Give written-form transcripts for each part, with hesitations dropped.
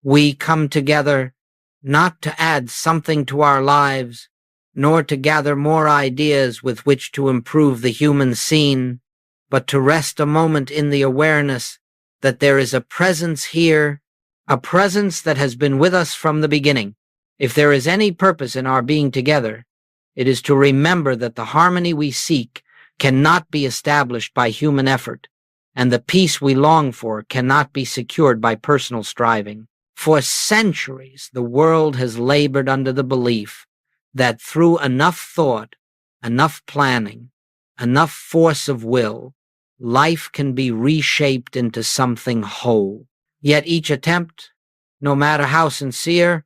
We come together not to add something to our lives, nor to gather more ideas with which to improve the human scene, but to rest a moment in the awareness that there is a presence here, a presence that has been with us from the beginning. If there is any purpose in our being together, it is to remember that the harmony we seek cannot be established by human effort, and the peace we long for cannot be secured by personal striving. For centuries, the world has labored under the belief that through enough thought, enough planning, enough force of will, life can be reshaped into something whole. Yet each attempt, no matter how sincere,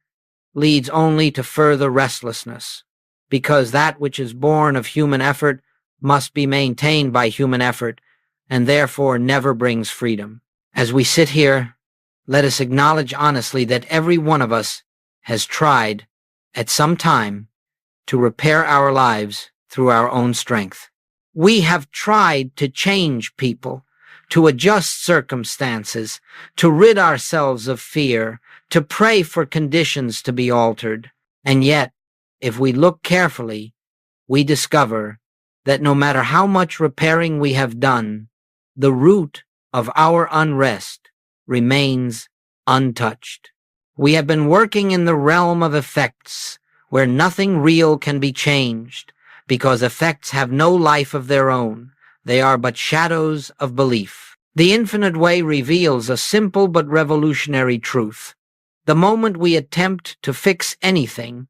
leads only to further restlessness, because that which is born of human effort must be maintained by human effort, and therefore never brings freedom. As we sit here, let us acknowledge honestly that every one of us has tried, at some time, to repair our lives through our own strength. We have tried to change people, to adjust circumstances, to rid ourselves of fear, to pray for conditions to be altered. And yet, if we look carefully, we discover that no matter how much repairing we have done, the root of our unrest remains untouched. We have been working in the realm of effects, where nothing real can be changed, because effects have no life of their own. They are but shadows of belief. The infinite way reveals a simple but revolutionary truth. The moment we attempt to fix anything,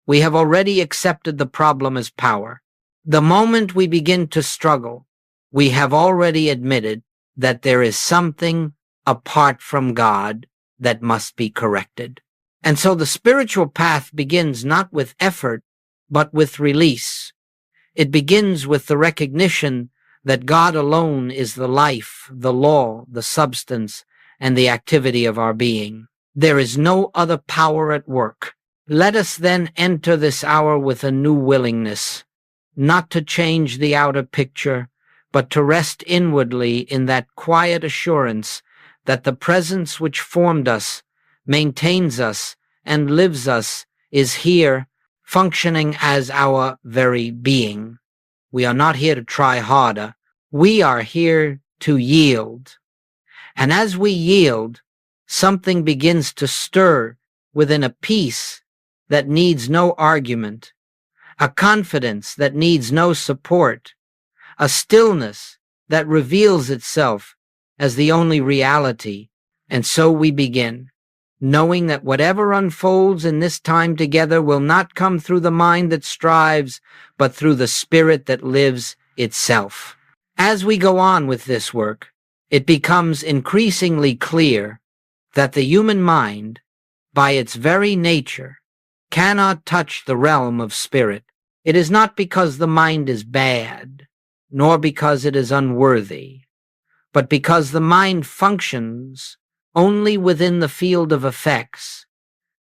we have already accepted the problem as power. The moment we begin to struggle, we have already admitted that there is something apart from God that must be corrected. And so the spiritual path begins not with effort, but with release. It begins with the recognition that God alone is the life, the law, the substance, and the activity of our being. There is no other power at work. Let us then enter this hour with a new willingness, not to change the outer picture, but to rest inwardly in that quiet assurance that the presence which formed us, maintains us, and lives us is here, functioning as our very being. We are not here to try harder. We are here to yield. And as we yield, something begins to stir within, a peace that needs no argument, a confidence that needs no support, a stillness that reveals itself as the only reality. And so we begin, knowing that whatever unfolds in this time together will not come through the mind that strives, but through the spirit that lives itself. As we go on with this work, it becomes increasingly clear that the human mind, by its very nature, cannot touch the realm of spirit. It is not because the mind is bad, nor because it is unworthy, but because the mind functions only within the field of effects,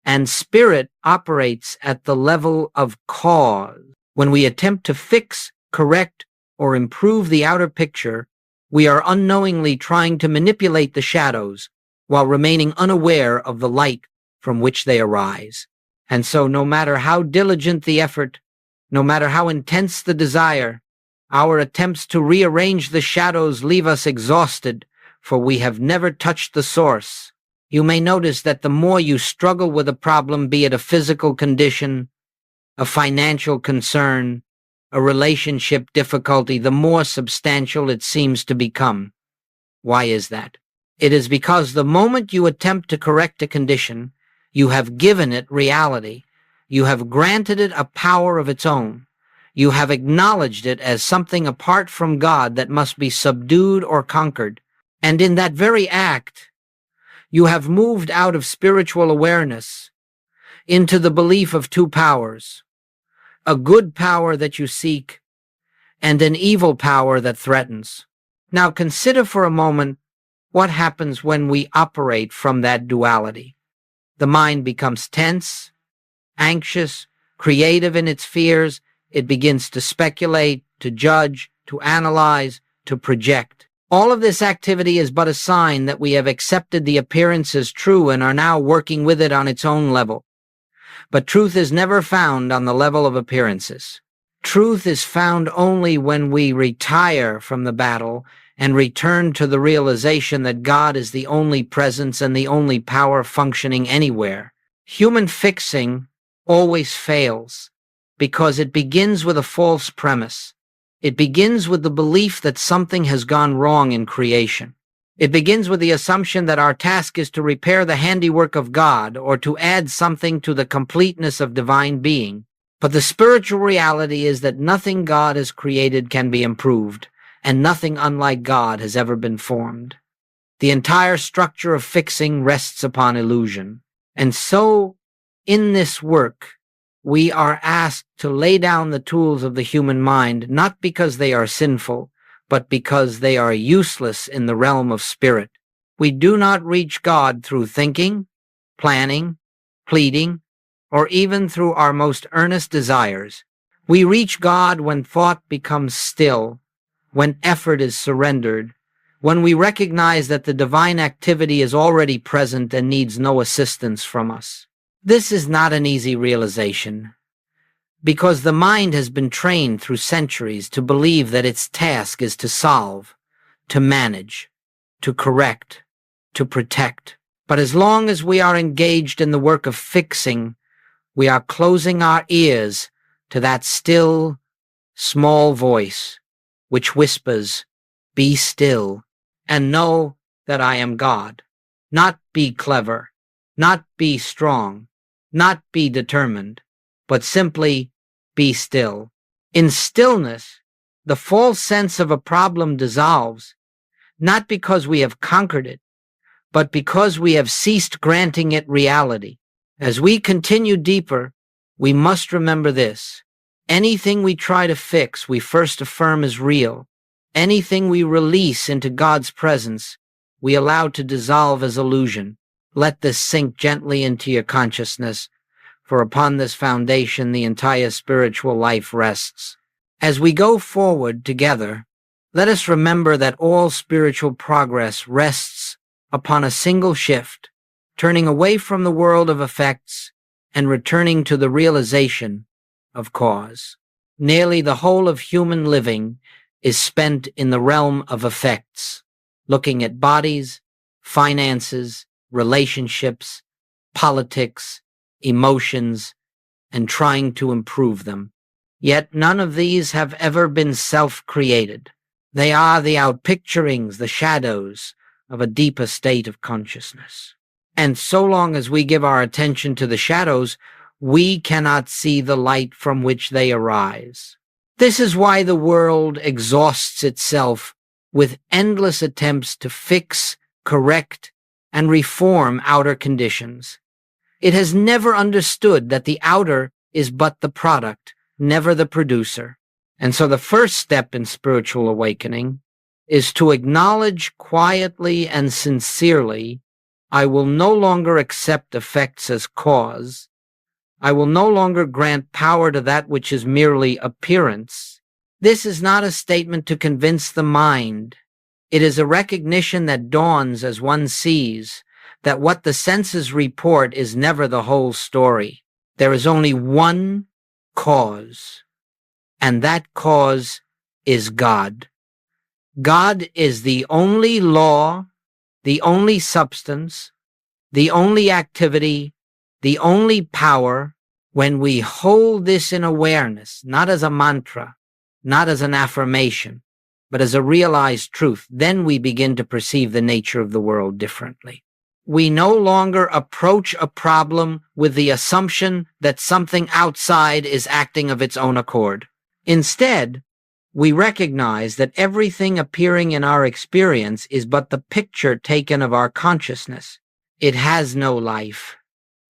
and spirit operates at the level of cause. When we attempt to fix, correct, or improve the outer picture, we are unknowingly trying to manipulate the shadows while remaining unaware of the light from which they arise. And so no matter how diligent the effort, no matter how intense the desire, our attempts to rearrange the shadows leave us exhausted, for we have never touched the source. You may notice that the more you struggle with a problem, be it a physical condition, a financial concern, a relationship difficulty, the more substantial it seems to become. Why is that? It is because the moment you attempt to correct a condition, you have given it reality. You have granted it a power of its own. You have acknowledged it as something apart from God that must be subdued or conquered. And in that very act, you have moved out of spiritual awareness into the belief of two powers, a good power that you seek and an evil power that threatens. Now consider for a moment what happens when we operate from that duality. The mind becomes tense, anxious, creative in its fears. It begins to speculate, to judge, to analyze, to project. All of this activity is but a sign that we have accepted the appearance as true and are now working with it on its own level. But truth is never found on the level of appearances. Truth is found only when we retire from the battle and return to the realization that God is the only presence and the only power functioning anywhere. Human fixing always fails because it begins with a false premise. It begins with the belief that something has gone wrong in creation. It begins with the assumption that our task is to repair the handiwork of God or to add something to the completeness of divine being. But the spiritual reality is that nothing God has created can be improved, and nothing unlike God has ever been formed. The entire structure of fixing rests upon illusion. And so, in this work, we are asked to lay down the tools of the human mind, not because they are sinful, but because they are useless in the realm of spirit. We do not reach God through thinking, planning, pleading, or even through our most earnest desires. We reach God when thought becomes still, when effort is surrendered, when we recognize that the divine activity is already present and needs no assistance from us. This is not an easy realization, because the mind has been trained through centuries to believe that its task is to solve, to manage, to correct, to protect. But as long as we are engaged in the work of fixing, we are closing our ears to that still, small voice which whispers, "Be still, and know that I am God." Not be clever, not be strong, not be determined, but simply be still. In stillness, the false sense of a problem dissolves, not because we have conquered it, but because we have ceased granting it reality. As we continue deeper, we must remember this. Anything we try to fix, we first affirm as real. Anything we release into God's presence, we allow to dissolve as illusion. Let this sink gently into your consciousness, for upon this foundation the entire spiritual life rests. As we go forward together, let us remember that all spiritual progress rests upon a single shift, turning away from the world of effects and returning to the realization of cause. Nearly the whole of human living is spent in the realm of effects, looking at bodies, finances, relationships, politics, emotions, and trying to improve them. Yet none of these have ever been self-created. They are the outpicturings, the shadows of a deeper state of consciousness. And so long as we give our attention to the shadows, we cannot see the light from which they arise. This is why the world exhausts itself with endless attempts to fix, correct, and reform outer conditions. It has never understood that the outer is but the product, never the producer. And so the first step in spiritual awakening is to acknowledge quietly and sincerely, I will no longer accept effects as cause. I will no longer grant power to that which is merely appearance. This is not a statement to convince the mind. It is a recognition that dawns as one sees that what the senses report is never the whole story. There is only one cause, and that cause is God. God is the only law, the only substance, the only activity, the only power. When we hold this in awareness, not as a mantra, not as an affirmation, but as a realized truth, then we begin to perceive the nature of the world differently. We no longer approach a problem with the assumption that something outside is acting of its own accord. Instead, we recognize that everything appearing in our experience is but the picture taken of our consciousness. It has no life,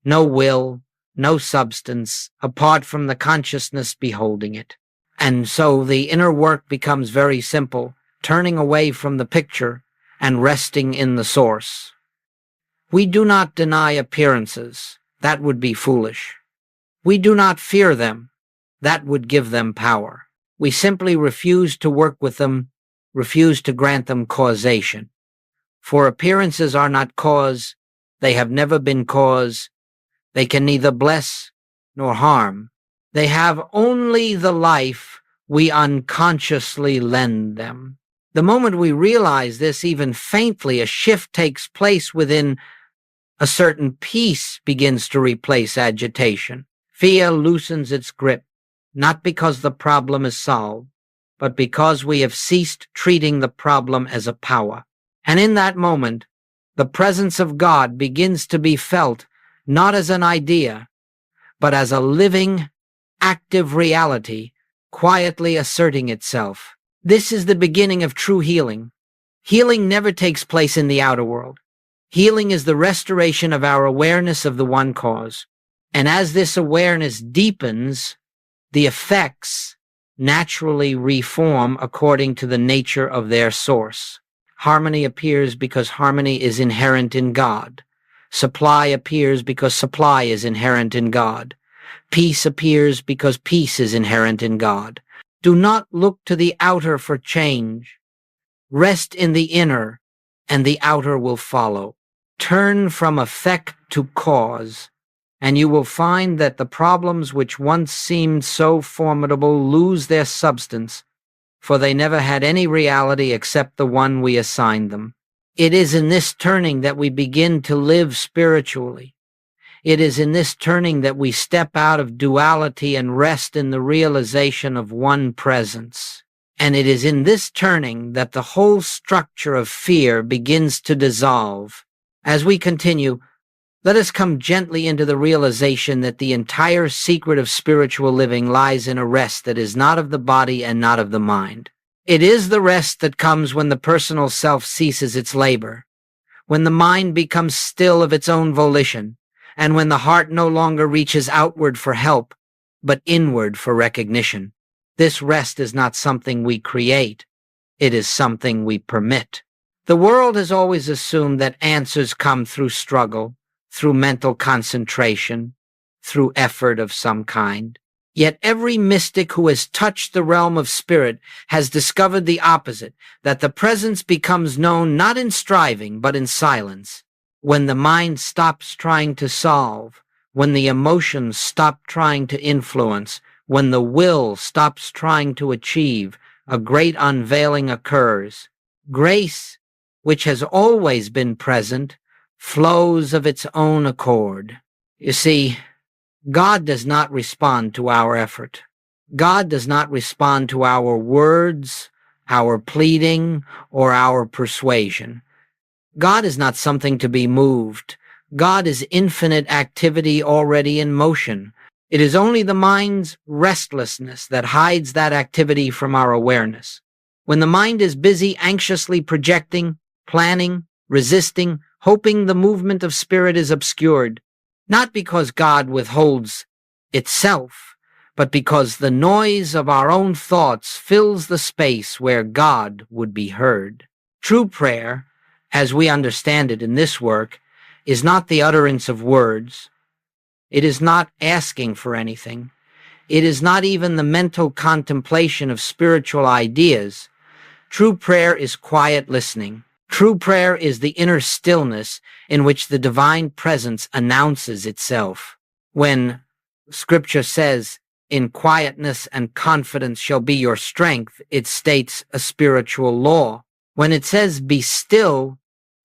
no will, no substance, apart from the consciousness beholding it. And so the inner work becomes very simple, turning away from the picture and resting in the source. We do not deny appearances. That would be foolish. We do not fear them. That would give them power. We simply refuse to work with them refuse to grant them causation. For appearances are not cause, they have never been cause, they can neither bless nor harm. They have only the life we unconsciously lend them. The moment we realize this, even faintly, a shift takes place within. A certain peace begins to replace agitation. Fear loosens its grip, not because the problem is solved, but because we have ceased treating the problem as a power. And in that moment, the presence of God begins to be felt not as an idea, but as a living, active reality, quietly asserting itself. This is the beginning of true healing. Healing never takes place in the outer world. Healing is the restoration of our awareness of the one cause. And as this awareness deepens, the effects naturally reform according to the nature of their source. Harmony appears because harmony is inherent in God. Supply appears because supply is inherent in God. Peace appears because peace is inherent in God. Do not look to the outer for change. Rest in the inner, and the outer will follow. Turn from effect to cause, and you will find that the problems which once seemed so formidable lose their substance, for they never had any reality except the one we assigned them. It is in this turning that we begin to live spiritually. It is in this turning that we step out of duality and rest in the realization of one presence. And it is in this turning that the whole structure of fear begins to dissolve. As we continue, let us come gently into the realization that the entire secret of spiritual living lies in a rest that is not of the body and not of the mind. It is the rest that comes when the personal self ceases its labor, when the mind becomes still of its own volition, and when the heart no longer reaches outward for help, but inward for recognition. This rest is not something we create, it is something we permit. The world has always assumed that answers come through struggle, through mental concentration, through effort of some kind. Yet every mystic who has touched the realm of spirit has discovered the opposite, that the presence becomes known not in striving, but in silence. When the mind stops trying to solve, when the emotions stop trying to influence, when the will stops trying to achieve, a great unveiling occurs. Grace, which has always been present, flows of its own accord. You see, God does not respond to our effort. God does not respond to our words, our pleading, or our persuasion. God is not something to be moved. God is infinite activity already in motion. It is only the mind's restlessness that hides that activity from our awareness. When the mind is busy anxiously projecting, planning, resisting, hoping, the movement of spirit is obscured, not because God withholds itself, but because the noise of our own thoughts fills the space where God would be heard. True prayer, as we understand it in this work, is not the utterance of words. It is not asking for anything. It is not even the mental contemplation of spiritual ideas. True prayer is quiet listening. True prayer is the inner stillness in which the divine presence announces itself. When Scripture says, "In quietness and confidence shall be your strength," it states a spiritual law. When it says, "Be still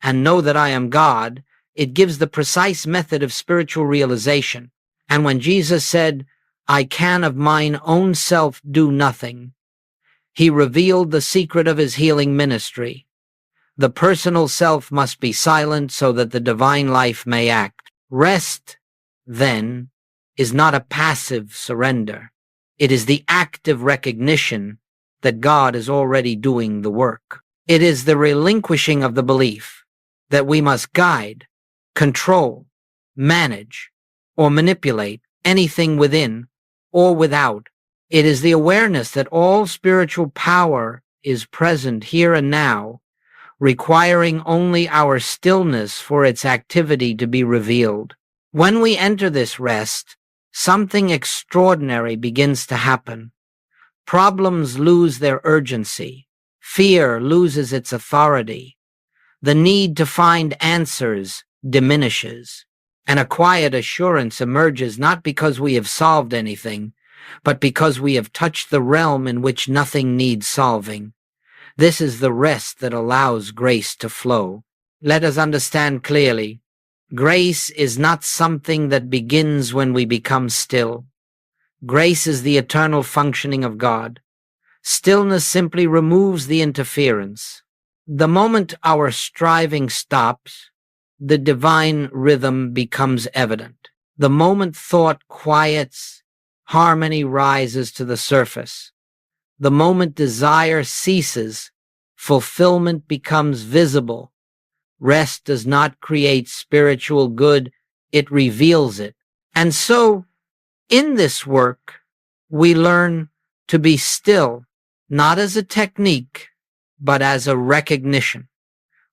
and know that I am God," it gives the precise method of spiritual realization. And when Jesus said, "I can of mine own self do nothing," he revealed the secret of his healing ministry. The personal self must be silent so that the divine life may act. Rest, then, is not a passive surrender. It is the active recognition that God is already doing the work. It is the relinquishing of the belief that we must guide, control, manage, or manipulate anything within or without. It is the awareness that all spiritual power is present here and now, requiring only our stillness for its activity to be revealed. When we enter this rest, something extraordinary begins to happen. Problems lose their urgency. Fear loses its authority. The need to find answers diminishes, and a quiet assurance emerges not because we have solved anything, but because we have touched the realm in which nothing needs solving. This is the rest that allows grace to flow. Let us understand clearly. Grace is not something that begins when we become still. Grace is the eternal functioning of God. Stillness simply removes the interference. The moment our striving stops, the divine rhythm becomes evident. The moment thought quiets, harmony rises to the surface. The moment desire ceases, fulfillment becomes visible. Rest does not create spiritual good, it reveals it. And so, in this work, we learn to be still, not as a technique, but as a recognition.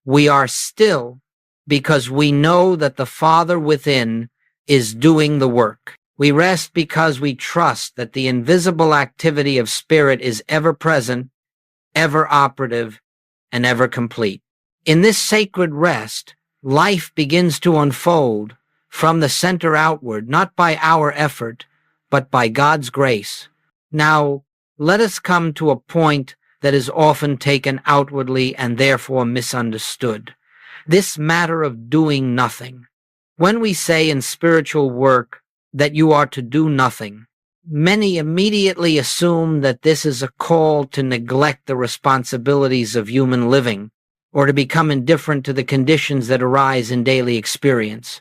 We are still because we know that the Father within is doing the work. We rest because we trust that the invisible activity of Spirit is ever present, ever operative, and ever complete. In this sacred rest, life begins to unfold from the center outward, not by our effort, but by God's grace. Now, let us come to a point that is often taken outwardly and therefore misunderstood. This matter of doing nothing. When we say in spiritual work that you are to do nothing, many immediately assume that this is a call to neglect the responsibilities of human living or to become indifferent to the conditions that arise in daily experience.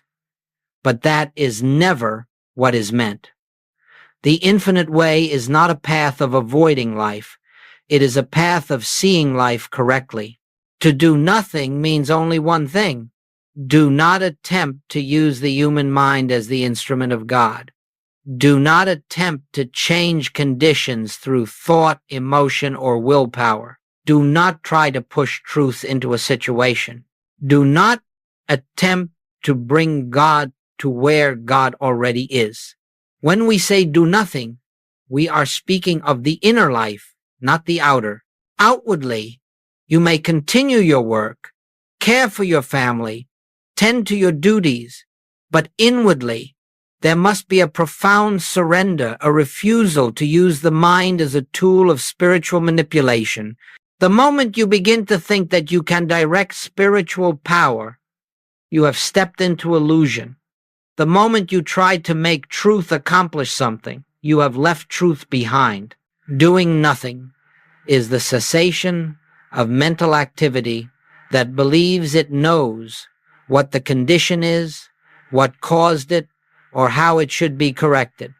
But that is never what is meant. The infinite way is not a path of avoiding life. It is a path of seeing life correctly. To do nothing means only one thing. Do not attempt to use the human mind as the instrument of God. Do not attempt to change conditions through thought, emotion, or willpower. Do not try to push truth into a situation. Do not attempt to bring God to where God already is. When we say do nothing, we are speaking of the inner life, not the outer. Outwardly, you may continue your work, care for your family, tend to your duties, but inwardly, there must be a profound surrender, a refusal to use the mind as a tool of spiritual manipulation. The moment you begin to think that you can direct spiritual power, you have stepped into illusion. The moment you try to make truth accomplish something, you have left truth behind. Doing nothing is the cessation of mental activity that believes it knows what the condition is, what caused it, or how it should be corrected.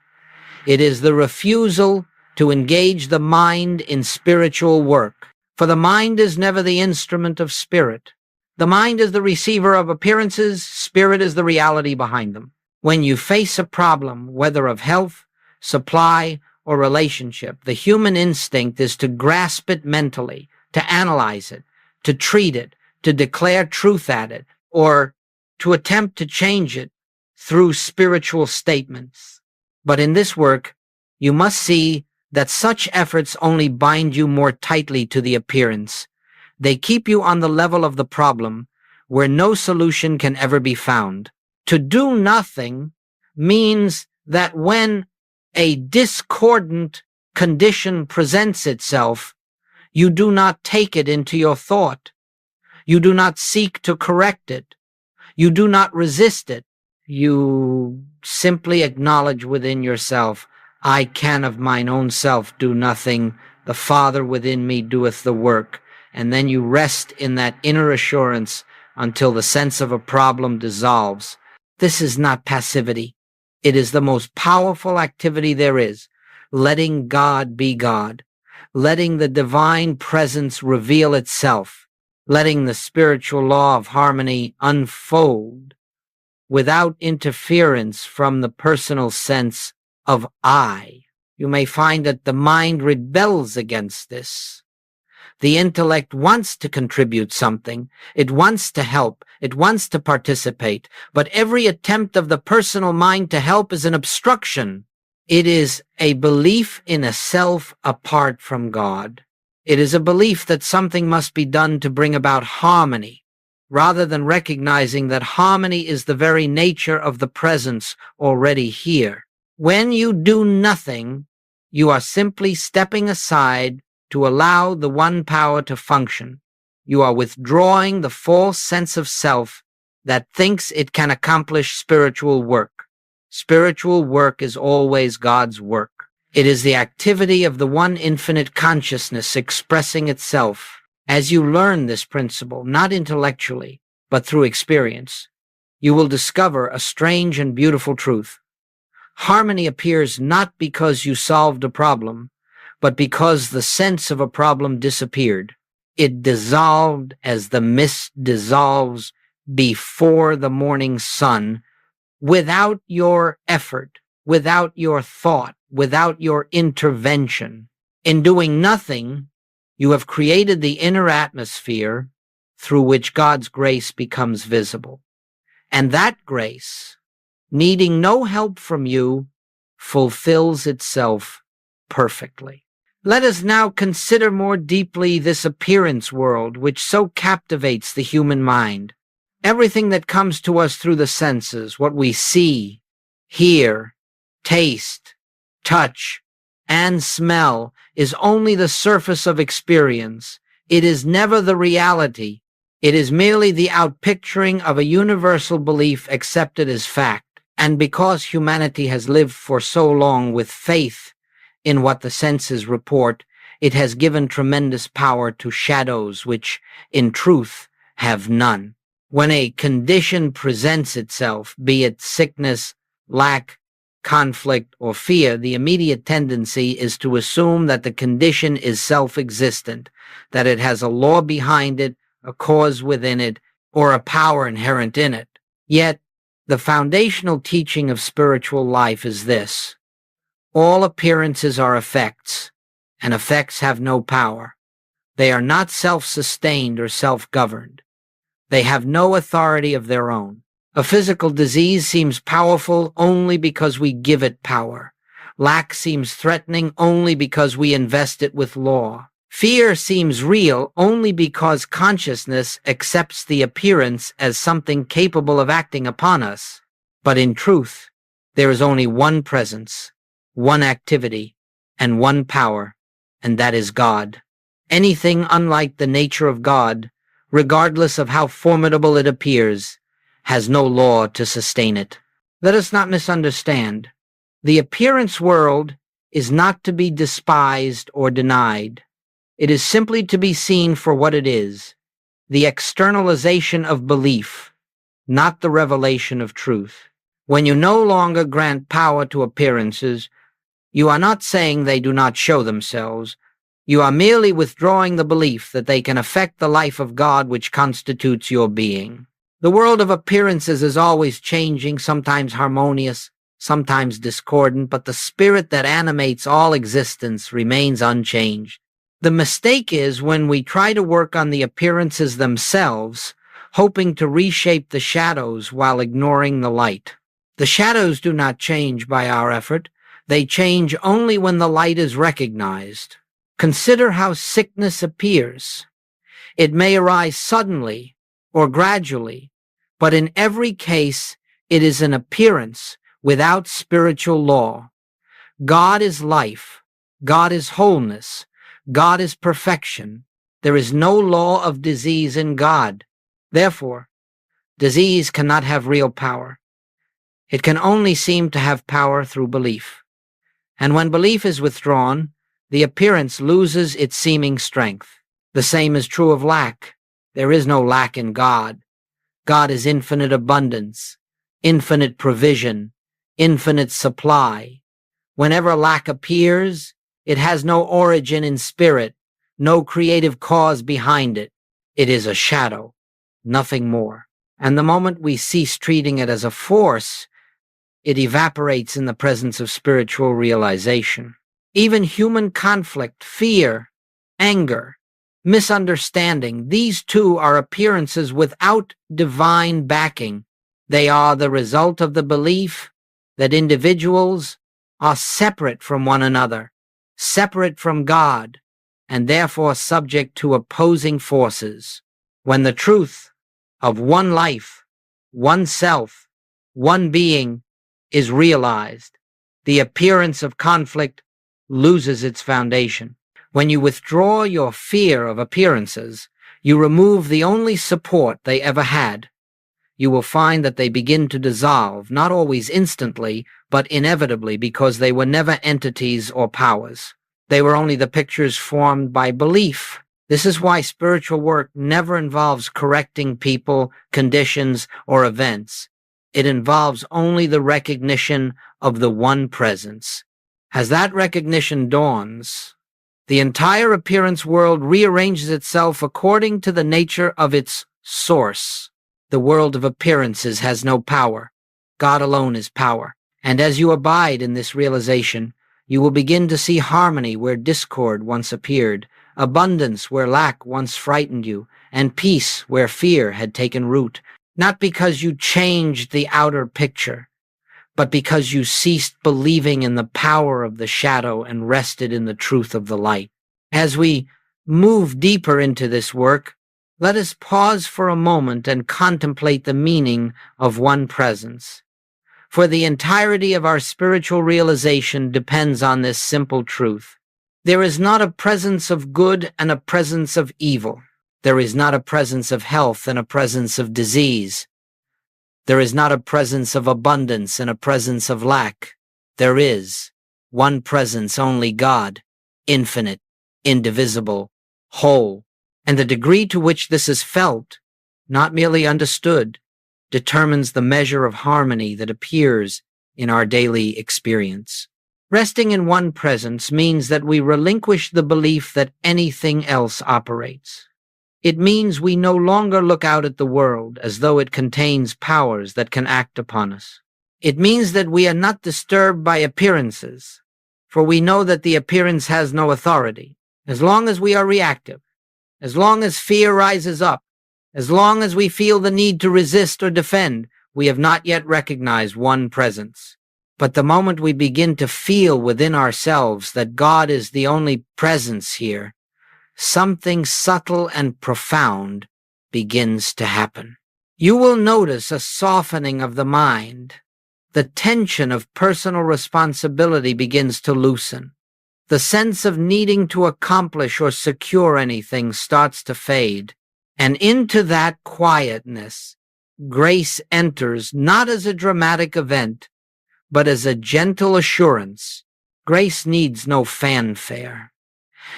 It is the refusal to engage the mind in spiritual work. For the mind is never the instrument of spirit. The mind is the receiver of appearances, spirit is the reality behind them. When you face a problem, whether of health, supply, or relationship, the human instinct is to grasp it mentally, to analyze it, to treat it, to declare truth at it, or to attempt to change it through spiritual statements. But in this work, you must see that such efforts only bind you more tightly to the appearance. They keep you on the level of the problem, where no solution can ever be found. To do nothing means that when a discordant condition presents itself, you do not take it into your thought. You do not seek to correct it. You do not resist it. You simply acknowledge within yourself, I can of mine own self do nothing. The Father within me doeth the work. And then you rest in that inner assurance until the sense of a problem dissolves. This is not passivity. It is the most powerful activity there is, letting God be God, letting the divine presence reveal itself, letting the spiritual law of harmony unfold without interference from the personal sense of I. You may find that the mind rebels against this. The intellect wants to contribute something. It wants to help. It wants to participate. But every attempt of the personal mind to help is an obstruction. It is a belief in a self apart from God. It is a belief that something must be done to bring about harmony, rather than recognizing that harmony is the very nature of the presence already here. When you do nothing, you are simply stepping aside to allow the one power to function. You are withdrawing the false sense of self that thinks it can accomplish spiritual work. Spiritual work is always God's work. It is the activity of the one infinite consciousness expressing itself. As you learn this principle, not intellectually, but through experience, you will discover a strange and beautiful truth. Harmony appears not because you solved a problem, but because the sense of a problem disappeared. It dissolved as the mist dissolves before the morning sun, without your effort, without your thought, without your intervention. In doing nothing, you have created the inner atmosphere through which God's grace becomes visible. And that grace, needing no help from you, fulfills itself perfectly. Let us now consider more deeply this appearance world which so captivates the human mind. Everything that comes to us through the senses, what we see, hear, taste, touch, and smell, is only the surface of experience. It is never the reality. It is merely the outpicturing of a universal belief accepted as fact. And because humanity has lived for so long with faith in what the senses report, it has given tremendous power to shadows which, in truth, have none. When a condition presents itself, be it sickness, lack, conflict, or fear, the immediate tendency is to assume that the condition is self-existent, that it has a law behind it, a cause within it, or a power inherent in it. Yet, the foundational teaching of spiritual life is this: all appearances are effects, and effects have no power. They are not self-sustained or self-governed. They have no authority of their own. A physical disease seems powerful only because we give it power. Lack seems threatening only because we invest it with law. Fear seems real only because consciousness accepts the appearance as something capable of acting upon us. But in truth, there is only one presence, one activity, and one power, and that is God. Anything unlike the nature of God, regardless of how formidable it appears, has no law to sustain it. Let us not misunderstand. The appearance world is not to be despised or denied. It is simply to be seen for what it is, the externalization of belief, not the revelation of truth. When you no longer grant power to appearances, you are not saying they do not show themselves. You are merely withdrawing the belief that they can affect the life of God which constitutes your being. The world of appearances is always changing, sometimes harmonious, sometimes discordant, but the spirit that animates all existence remains unchanged. The mistake is when we try to work on the appearances themselves, hoping to reshape the shadows while ignoring the light. The shadows do not change by our effort. They change only when the light is recognized. Consider how sickness appears. It may arise suddenly or gradually, but in every case it is an appearance without spiritual law. God is life. God is wholeness. God is perfection. There is no law of disease in God. Therefore, disease cannot have real power. It can only seem to have power through belief. And when belief is withdrawn, the appearance loses its seeming strength. The same is true of lack. There is no lack in God. God is infinite abundance, infinite provision, infinite supply. Whenever lack appears, it has no origin in spirit, no creative cause behind it. It is a shadow, nothing more. And the moment we cease treating it as a force, it evaporates in the presence of spiritual realization. Even human conflict, fear, anger, misunderstanding, these too are appearances without divine backing. They are the result of the belief that individuals are separate from one another, separate from God, and therefore subject to opposing forces. When the truth of one life, one self, one being is realized, the appearance of conflict loses its foundation. When you withdraw your fear of appearances, you remove the only support they ever had. You will find that they begin to dissolve, not always instantly, but inevitably, because they were never entities or powers. They were only the pictures formed by belief. This is why spiritual work never involves correcting people, conditions, or events. It involves only the recognition of the one presence. As that recognition dawns, the entire appearance world rearranges itself according to the nature of its source. The world of appearances has no power. God alone is power. And as you abide in this realization, you will begin to see harmony where discord once appeared, abundance where lack once frightened you, and peace where fear had taken root, not because you changed the outer picture, but because you ceased believing in the power of the shadow and rested in the truth of the light. As we move deeper into this work, let us pause for a moment and contemplate the meaning of one presence. For the entirety of our spiritual realization depends on this simple truth. There is not a presence of good and a presence of evil. There is not a presence of health and a presence of disease. There is not a presence of abundance and a presence of lack. There is one presence, only God, infinite, indivisible, whole. And the degree to which this is felt, not merely understood, determines the measure of harmony that appears in our daily experience. Resting in one presence means that we relinquish the belief that anything else operates. It means we no longer look out at the world as though it contains powers that can act upon us. It means that we are not disturbed by appearances, for we know that the appearance has no authority. As long as we are reactive, as long as fear rises up, as long as we feel the need to resist or defend, we have not yet recognized one presence. But the moment we begin to feel within ourselves that God is the only presence here, something subtle and profound begins to happen. You will notice a softening of the mind. The tension of personal responsibility begins to loosen. The sense of needing to accomplish or secure anything starts to fade. And into that quietness, grace enters not as a dramatic event, but as a gentle assurance. Grace needs no fanfare.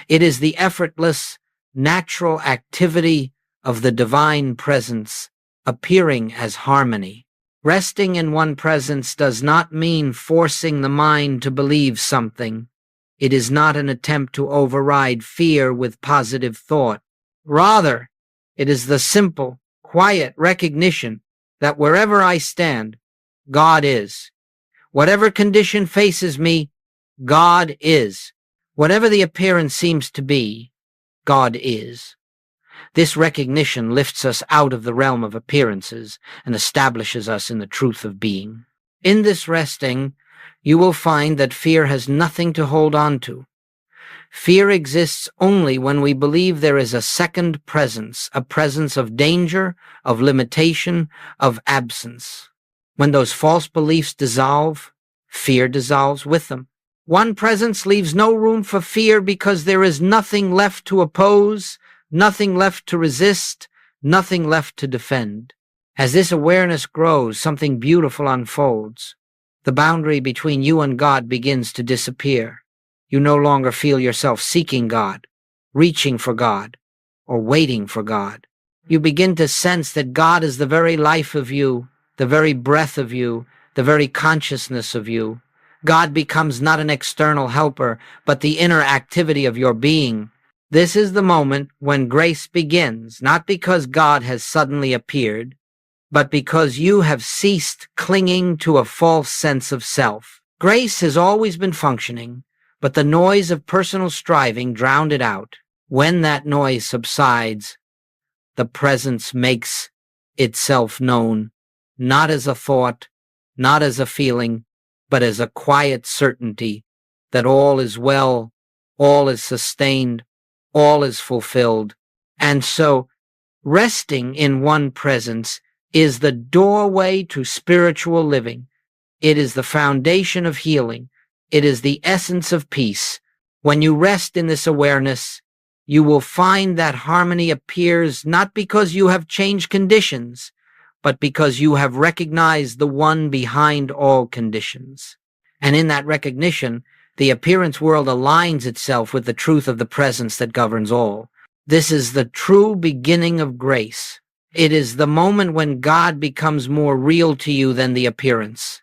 It is the effortless, natural activity of the divine presence appearing as harmony. Resting in one presence does not mean forcing the mind to believe something. It is not an attempt to override fear with positive thought. Rather, it is the simple, quiet recognition that wherever I stand, God is. Whatever condition faces me, God is. Whatever the appearance seems to be, God is. This recognition lifts us out of the realm of appearances and establishes us in the truth of being. In this resting, you will find that fear has nothing to hold on to. Fear exists only when we believe there is a second presence, a presence of danger, of limitation, of absence. When those false beliefs dissolve, fear dissolves with them. One presence leaves no room for fear because there is nothing left to oppose, nothing left to resist, nothing left to defend. As this awareness grows, something beautiful unfolds. The boundary between you and God begins to disappear. You no longer feel yourself seeking God, reaching for God, or waiting for God. You begin to sense that God is the very life of you, the very breath of you, the very consciousness of you. God becomes not an external helper, but the inner activity of your being. This is the moment when grace begins, not because God has suddenly appeared, but because you have ceased clinging to a false sense of self. Grace has always been functioning, but the noise of personal striving drowned it out. When that noise subsides, the presence makes itself known, not as a thought, not as a feeling, but as a quiet certainty that all is well, all is sustained, all is fulfilled. And so, resting in one presence is the doorway to spiritual living. It is the foundation of healing. It is the essence of peace. When you rest in this awareness, you will find that harmony appears not because you have changed conditions, but because you have recognized the one behind all conditions. And in that recognition, the appearance world aligns itself with the truth of the presence that governs all. This is the true beginning of grace. It is the moment when God becomes more real to you than the appearance,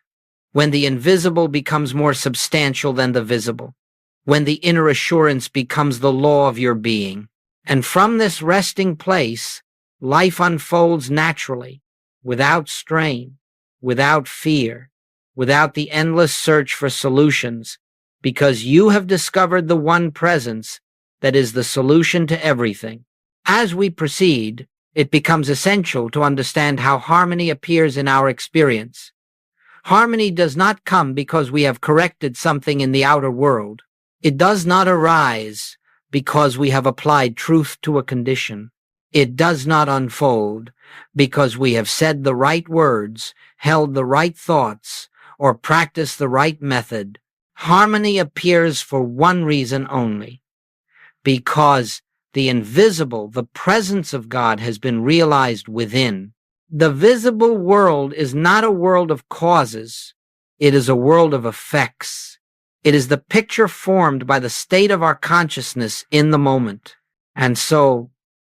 when the invisible becomes more substantial than the visible, when the inner assurance becomes the law of your being. And from this resting place, life unfolds naturally, without strain, without fear, without the endless search for solutions, because you have discovered the one presence that is the solution to everything. As we proceed, it becomes essential to understand how harmony appears in our experience. Harmony does not come because we have corrected something in the outer world. It does not arise because we have applied truth to a condition. It does not unfold because we have said the right words, held the right thoughts, or practiced the right method. Harmony appears for one reason only: because the invisible, the presence of God, has been realized within. The visible world is not a world of causes. It is a world of effects. It is the picture formed by the state of our consciousness in the moment. And so,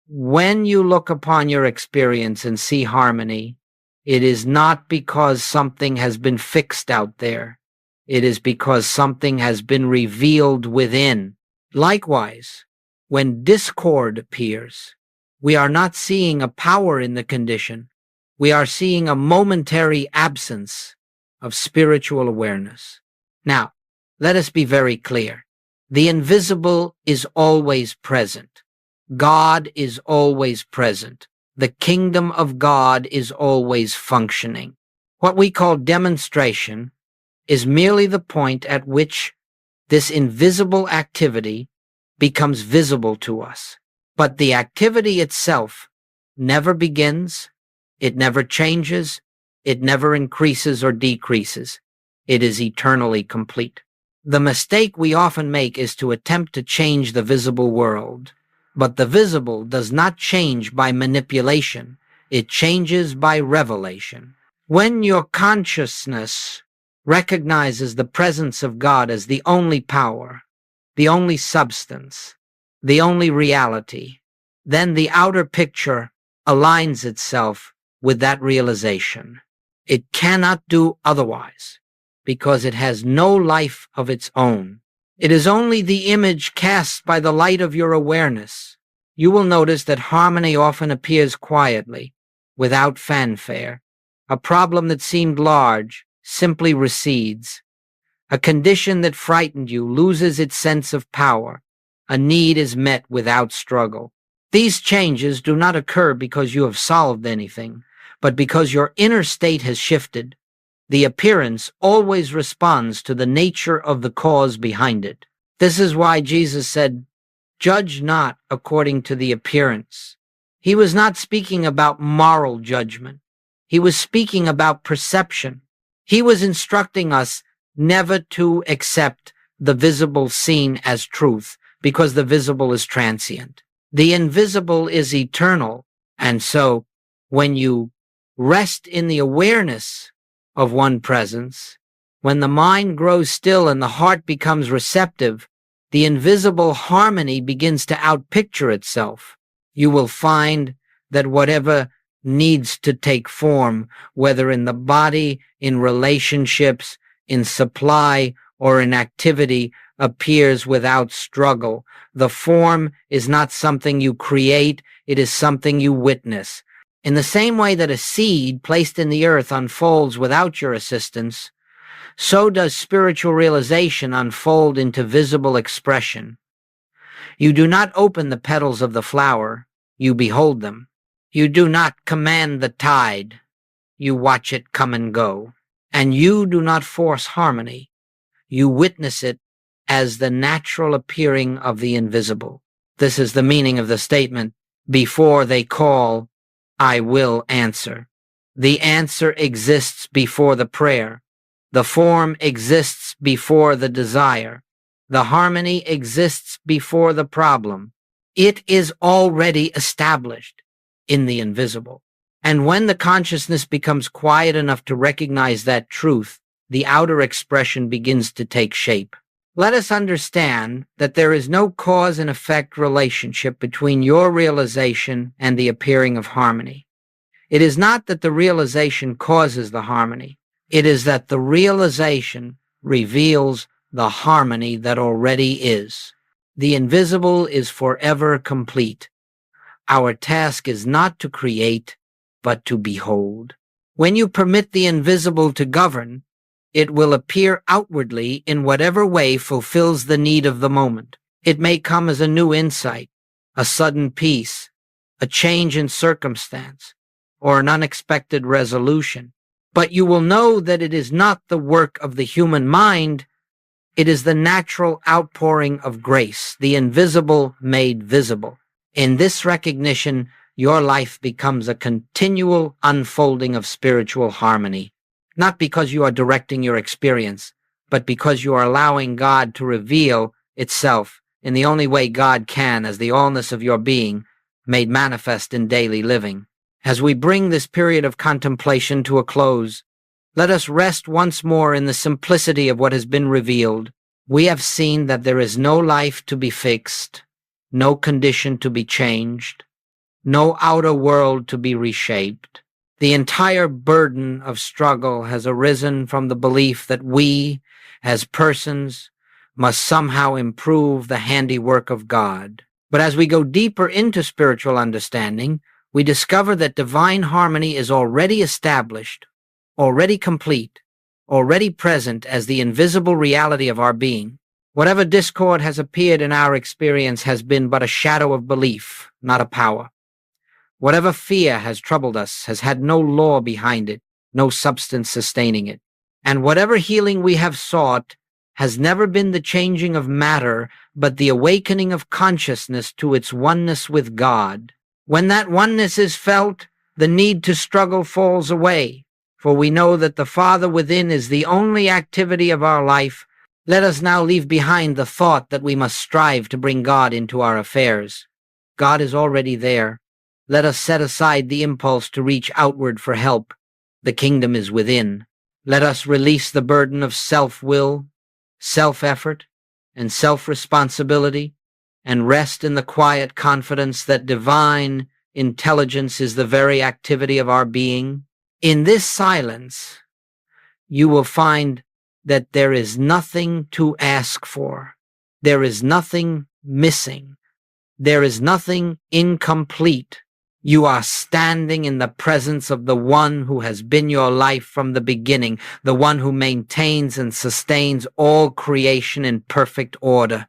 when you look upon your experience and see harmony, it is not because something has been fixed out there. It is because something has been revealed within. Likewise, when discord appears, we are not seeing a power in the condition. We are seeing a momentary absence of spiritual awareness. Now, let us be very clear. The invisible is always present. God is always present. The kingdom of God is always functioning. What we call demonstration is merely the point at which this invisible activity becomes visible to us. But the activity itself never begins, it never changes, it never increases or decreases. It is eternally complete. The mistake we often make is to attempt to change the visible world. But the visible does not change by manipulation. It changes by revelation. When your consciousness recognizes the presence of God as the only power, the only substance, the only reality, then the outer picture aligns itself with that realization. It cannot do otherwise, because it has no life of its own. It is only the image cast by the light of your awareness. You will notice that harmony often appears quietly, without fanfare. A problem that seemed large simply recedes. A condition that frightened you loses its sense of power. A need is met without struggle. These changes do not occur because you have solved anything, but because your inner state has shifted. The appearance always responds to the nature of the cause behind it. This is why Jesus said, "Judge not according to the appearance." He was not speaking about moral judgment. He was speaking about perception. He was instructing us never to accept the visible seen as truth, because the visible is transient. The invisible is eternal. And so, when you rest in the awareness of one presence, when the mind grows still and the heart becomes receptive, the invisible harmony begins to outpicture itself. You will find that whatever needs to take form, whether in the body, in relationships, in supply, or in activity, appears without struggle. The form is not something you create, it is something you witness. In the same way that a seed placed in the earth unfolds without your assistance, so does spiritual realization unfold into visible expression. You do not open the petals of the flower, you behold them. You do not command the tide, you watch it come and go. And you do not force harmony, you witness it as the natural appearing of the invisible. This is the meaning of the statement, before they call, I will answer. The answer exists before the prayer. The form exists before the desire. The harmony exists before the problem. It is already established in the invisible. And when the consciousness becomes quiet enough to recognize that truth, the outer expression begins to take shape. Let us understand that there is no cause and effect relationship between your realization and the appearing of harmony. It is not that the realization causes the harmony. It is that the realization reveals the harmony that already is. The invisible is forever complete. Our task is not to create, but to behold. When you permit the invisible to govern, it will appear outwardly in whatever way fulfills the need of the moment. It may come as a new insight, a sudden peace, a change in circumstance, or an unexpected resolution. But you will know that it is not the work of the human mind. It is the natural outpouring of grace, the invisible made visible. In this recognition, your life becomes a continual unfolding of spiritual harmony, not because you are directing your experience, but because you are allowing God to reveal itself in the only way God can as the allness of your being made manifest in daily living. As we bring this period of contemplation to a close, let us rest once more in the simplicity of what has been revealed. We have seen that there is no life to be fixed, no condition to be changed, no outer world to be reshaped. The entire burden of struggle has arisen from the belief that we, as persons, must somehow improve the handiwork of God. But as we go deeper into spiritual understanding, we discover that divine harmony is already established, already complete, already present as the invisible reality of our being. Whatever discord has appeared in our experience has been but a shadow of belief, not a power. Whatever fear has troubled us has had no law behind it, no substance sustaining it. And whatever healing we have sought has never been the changing of matter, but the awakening of consciousness to its oneness with God. When that oneness is felt, the need to struggle falls away, for we know that the Father within is the only activity of our life. Let us now leave behind the thought that we must strive to bring God into our affairs. God is already there. Let us set aside the impulse to reach outward for help. The kingdom is within. Let us release the burden of self-will, self-effort, and self-responsibility, and rest in the quiet confidence that divine intelligence is the very activity of our being. In this silence, you will find that there is nothing to ask for. There is nothing missing. There is nothing incomplete. You are standing in the presence of the one who has been your life from the beginning, the one who maintains and sustains all creation in perfect order.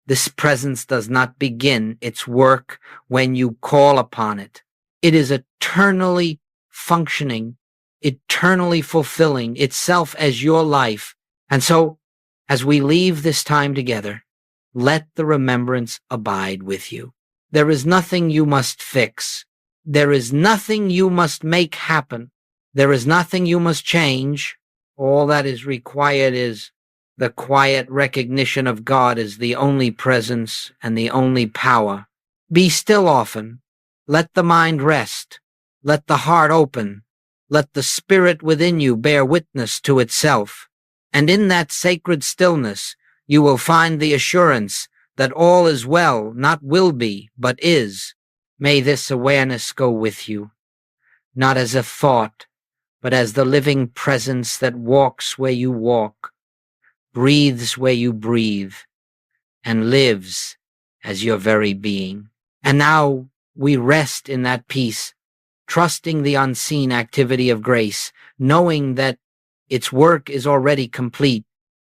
This presence does not begin its work when you call upon it. It is eternally functioning, eternally fulfilling itself as your life. And so, as we leave this time together, let the remembrance abide with you. There is nothing you must fix. There is nothing you must make happen. There is nothing you must change. All that is required is the quiet recognition of God as the only presence and the only power. Be still often. Let the mind rest. Let the heart open. Let the spirit within you bear witness to itself. And in that sacred stillness, you will find the assurance that all is well, not will be, but is. May this awareness go with you, not as a thought, but as the living presence that walks where you walk, breathes where you breathe, and lives as your very being. And now we rest in that peace, trusting the unseen activity of grace, knowing that its work is already complete,